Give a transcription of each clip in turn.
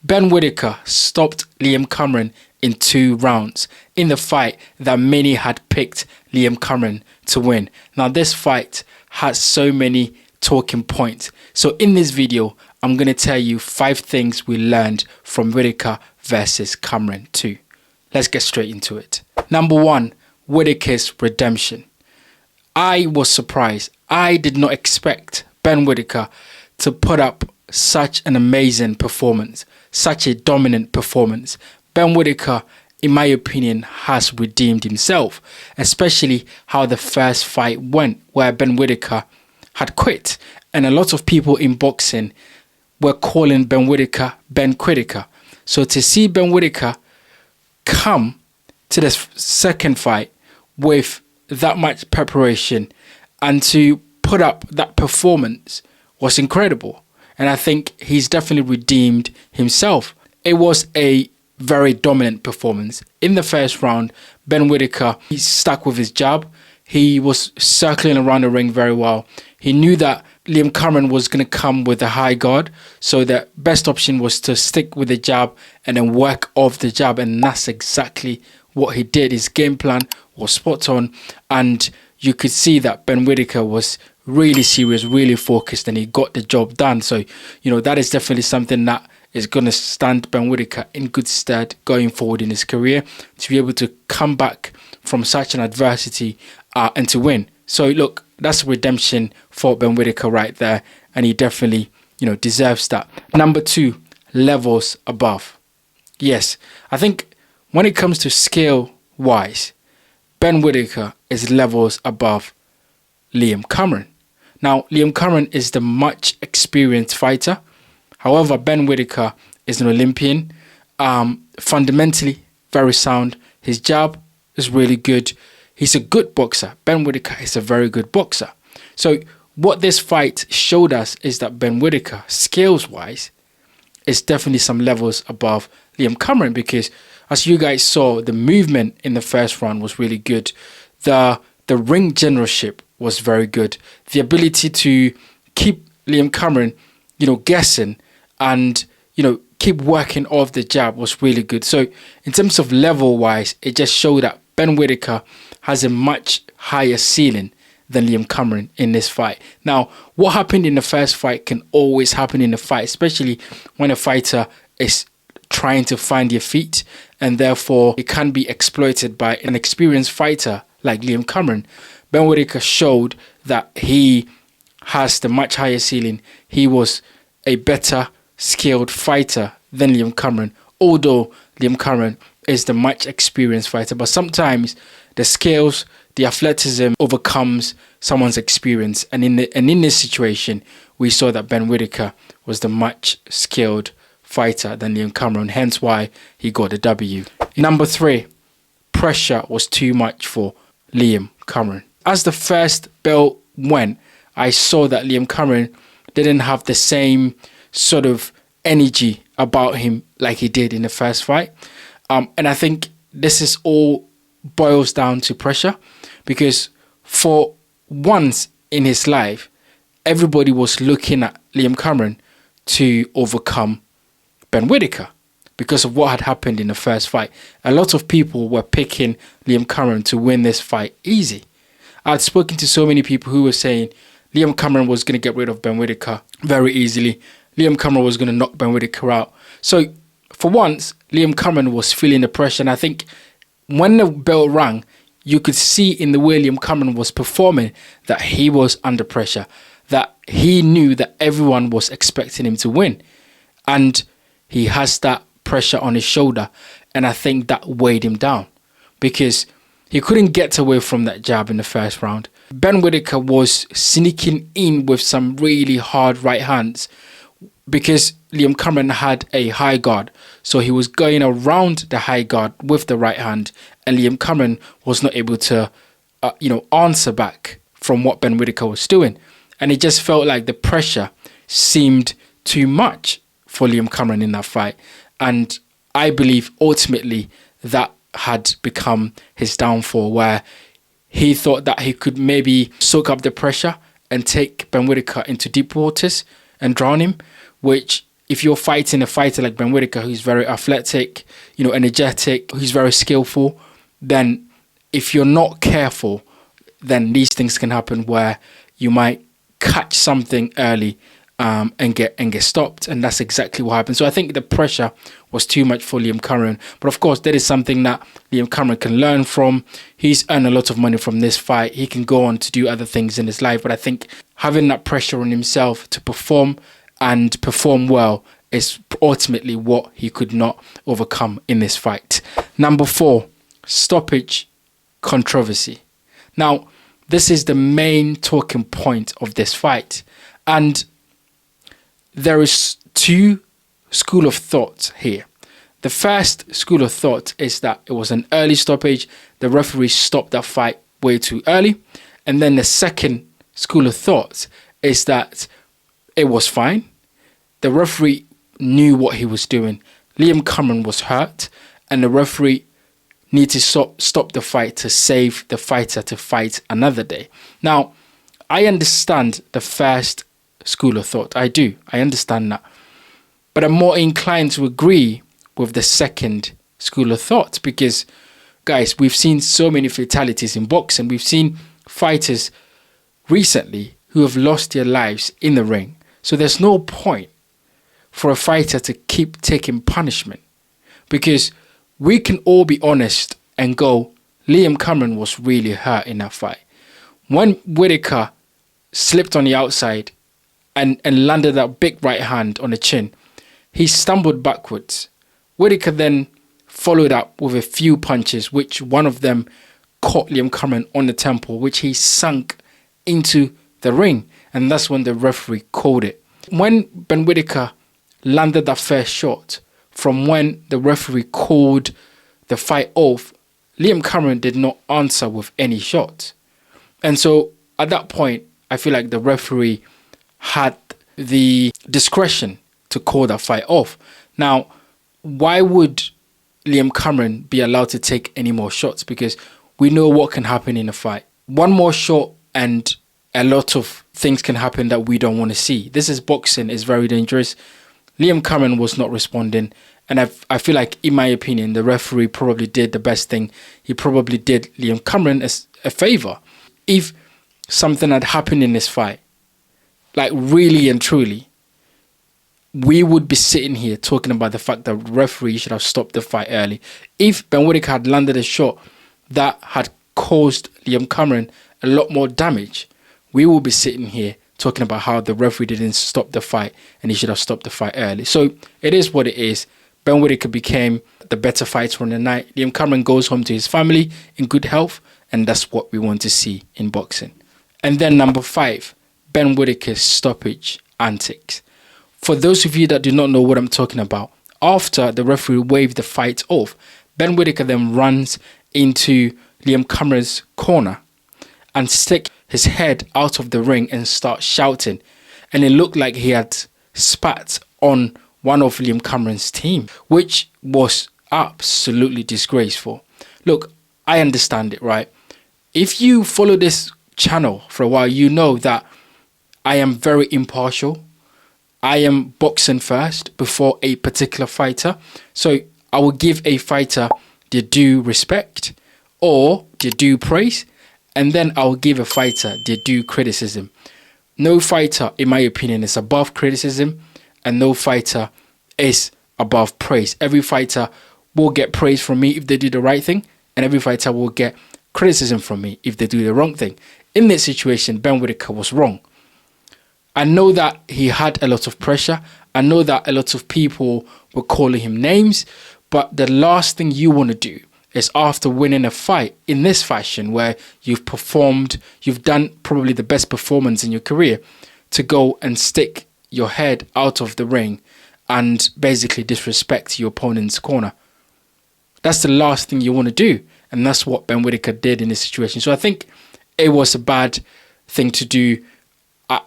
Ben Whittaker stopped Liam Cameron in 2 rounds in the fight that many had picked Liam Cameron to win. Now this fight had so many talking points. So in this video, I'm going to tell you 5 things we learned from Whittaker versus Cameron 2. Let's get straight into it. Number 1, Whittaker's redemption. I was surprised. I did not expect Ben Whittaker to put up such an amazing performance, such a dominant performance. Ben Whittaker, in my opinion, has redeemed himself, especially how the first fight went, where Ben Whittaker had quit. And a lot of people in boxing were calling Ben Whittaker Ben Quittiker. So to see Ben Whittaker come to the second fight with that much preparation and to put up that performance was incredible. And I think he's definitely redeemed himself. It was a very dominant performance. In the first round, Ben Whittaker, he stuck with his jab. He was circling around the ring very well. He knew that Liam Cameron was going to come with a high guard. So the best option was to stick with the jab and then work off the jab. And that's exactly what he did. His game plan was spot on. And you could see that Ben Whittaker was really serious, really focused, and he got the job done. So, that is definitely something that is going to stand Ben Whittaker in good stead going forward in his career, to be able to come back from such an adversity and to win. So look, that's redemption for Ben Whittaker right there, and he definitely, deserves that. Number 2, levels above. Yes, I think when it comes to skill wise, Ben Whittaker is levels above Liam Cameron. Now, Liam Cameron is the much experienced fighter. However, Ben Whittaker is an Olympian, fundamentally very sound. His jab is really good. He's a good boxer. Ben Whittaker is a very good boxer. So what this fight showed us is that Ben Whittaker, skills-wise, is definitely some levels above Liam Cameron, because as you guys saw, the movement in the first round was really good. The ring generalship was very good. The ability to keep Liam Cameron, guessing and, keep working off the jab was really good. So in terms of level wise, it just showed that Ben Whittaker has a much higher ceiling than Liam Cameron in this fight. Now, what happened in the first fight can always happen in a fight, especially when a fighter is trying to find their feet, and therefore it can be exploited by an experienced fighter like Liam Cameron. Ben Whittaker showed that he has the much higher ceiling. He was a better skilled fighter than Liam Cameron, although Liam Cameron is the much experienced fighter. But sometimes the skills, the athleticism overcomes someone's experience. And in this situation, we saw that Ben Whittaker was the much skilled fighter than Liam Cameron, hence why he got the W. Number 3, pressure was too much for Liam Cameron. As the first bell went, I saw that Liam Cameron didn't have the same sort of energy about him like he did in the first fight. And I think this is all boils down to pressure, because for once in his life, everybody was looking at Liam Cameron to overcome Ben Whittaker because of what had happened in the first fight. A lot of people were picking Liam Cameron to win this fight easy. I'd spoken to so many people who were saying Liam Cameron was going to get rid of Ben Whittaker very easily. Liam Cameron was going to knock Ben Whittaker out. So for once, Liam Cameron was feeling the pressure. And I think when the bell rang, you could see in the way Liam Cameron was performing that he was under pressure, that he knew that everyone was expecting him to win. And he has that pressure on his shoulder. And I think that weighed him down because he couldn't get away from that jab in the first round. Ben Whittaker was sneaking in with some really hard right hands because Liam Cameron had a high guard. So he was going around the high guard with the right hand, and Liam Cameron was not able to, answer back from what Ben Whittaker was doing. And it just felt like the pressure seemed too much for Liam Cameron in that fight. And I believe ultimately that had become his downfall, where he thought that he could maybe soak up the pressure and take Ben Whittaker into deep waters and drown him, which if you're fighting a fighter like Ben Whittaker, who's very athletic, energetic, who's very skillful, then if you're not careful, then these things can happen where you might catch something early and get stopped, and that's exactly what happened. So I think the pressure was too much for Liam Cameron, but of course that is something that Liam Cameron can learn from. He's earned a lot of money from this fight. He can go on to do other things in his life, but I think having that pressure on himself to perform and perform well is ultimately what he could not overcome in this fight. Number 4, stoppage controversy. Now, this is the main talking point of this fight, and there is 2 school of thought here. The first school of thought is that it was an early stoppage. The referee stopped that fight way too early. And then the second school of thought is that it was fine. The referee knew what he was doing. Liam Cameron was hurt, and the referee needed to stop the fight to save the fighter to fight another day. Now, I understand the first school of thought. I do. I understand that. But I'm more inclined to agree with the second school of thought because, guys, we've seen so many fatalities in boxing. We've seen fighters recently who have lost their lives in the ring. So there's no point for a fighter to keep taking punishment because we can all be honest and go, Liam Cameron was really hurt in that fight. When Whittaker slipped on the outside and landed that big right hand on the chin, he stumbled backwards. Whittaker then followed up with a few punches, which one of them caught Liam Cameron on the temple, which he sunk into the ring. And that's when the referee called it. When Ben Whittaker landed that first shot, from when the referee called the fight off, Liam Cameron did not answer with any shot. And so at that point, I feel like the referee had the discretion to call that fight off. Now, why would Liam Cameron be allowed to take any more shots? Because we know what can happen in a fight. One more shot and a lot of things can happen that we don't want to see. This is boxing. It's very dangerous. Liam Cameron was not responding. And I feel like, in my opinion, the referee probably did the best thing. He probably did Liam Cameron a favor. If something had happened in this fight, like really and truly, we would be sitting here talking about the fact that the referee should have stopped the fight early. If Ben Whittaker had landed a shot that had caused Liam Cameron a lot more damage, we will be sitting here talking about how the referee didn't stop the fight and he should have stopped the fight early. So it is what it is. Ben Whittaker became the better fighter on the night. Liam Cameron goes home to his family in good health, and that's what we want to see in boxing. And then number 5, Ben Whittaker's stoppage antics. For those of you that do not know what I'm talking about, after the referee waved the fight off, Ben Whittaker then runs into Liam Cameron's corner and stick his head out of the ring and start shouting. And it looked like he had spat on one of Liam Cameron's team, which was absolutely disgraceful. Look, I understand it, right? If you follow this channel for a while, you know that I am very impartial. I am boxing first before a particular fighter. So I will give a fighter their due respect or their due praise, and then I will give a fighter their due criticism. No fighter, in my opinion, is above criticism, and no fighter is above praise. Every fighter will get praise from me if they do the right thing, and every fighter will get criticism from me if they do the wrong thing. In this situation, Ben Whittaker was wrong. I know that he had a lot of pressure. I know that a lot of people were calling him names, but the last thing you want to do is, after winning a fight in this fashion where you've performed, you've done probably the best performance in your career, to go and stick your head out of the ring and basically disrespect your opponent's corner. That's the last thing you want to do. And that's what Ben Whittaker did in this situation. So I think it was a bad thing to do.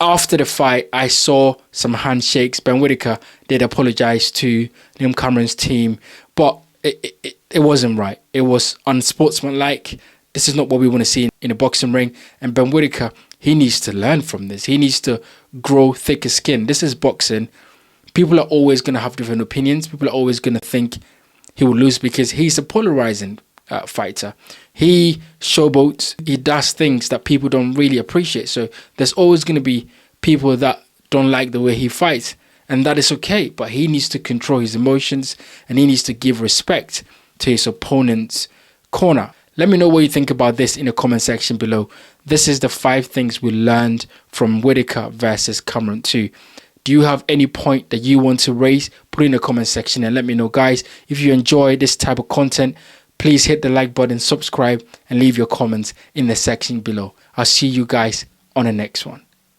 After the fight, I saw some handshakes. Ben Whittaker did apologize to Liam Cameron's team, but it wasn't right. It was unsportsmanlike. This is not what we want to see in a boxing ring. And Ben Whittaker, he needs to learn from this. He needs to grow thicker skin. This is boxing. People are always going to have different opinions. People are always going to think he will lose because he's a polarizing fighter. He showboats. He does things that people don't really appreciate. So there's always going to be people that don't like the way he fights, and that is okay. But he needs to control his emotions, and he needs to give respect to his opponent's corner. Let me know what you think about this in the comment section below. This is the 5 things we learned from Whittaker versus Cameron 2. Do you have any point that you want to raise? Put it in the comment section and let me know, guys. If you enjoy this type of content, please hit the like button, subscribe, and leave your comments in the section below. I'll see you guys on the next one.